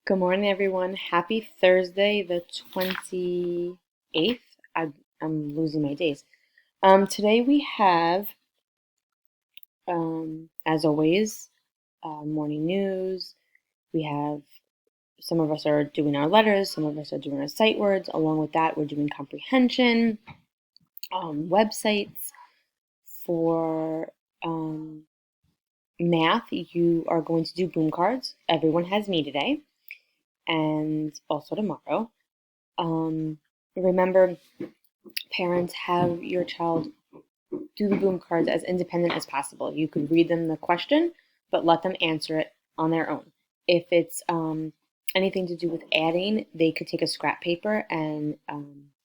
Good morning, everyone. Happy Thursday, the 28th. I'm losing my days. Today we have, as always, morning news. We have some of us are doing our letters, some of us are doing our sight words. Along with that, we're doing comprehension, websites. For math, you are going to do boom cards. Everyone has me today, and also tomorrow. Remember, parents, have your child do the boom cards as independent as possible. You could read them the question, but let them answer it on their own. If it's anything to do with adding, they could take a scrap paper and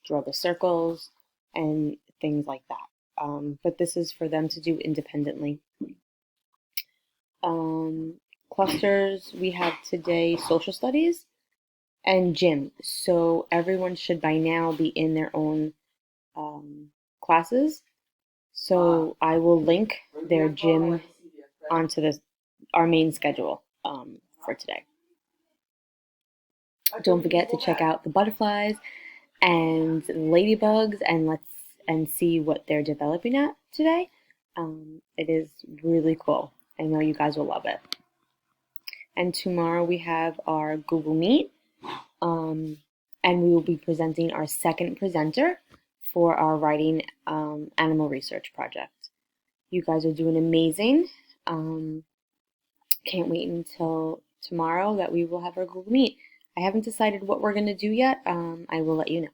draw the circles and things like that. But this is for them to do independently. Clusters, we have today social studies and gym. So everyone should by now be in their own classes. So I will link their gym onto our main schedule for today. Don't forget to check out the butterflies and ladybugs and see what they're developing at today. It is really cool. I know you guys will love it. And tomorrow we have our Google Meet, and we will be presenting our second presenter for our writing animal research project. You guys are doing amazing. Can't wait until tomorrow that we will have our Google Meet. I haven't decided what we're going to do yet. I will let you know.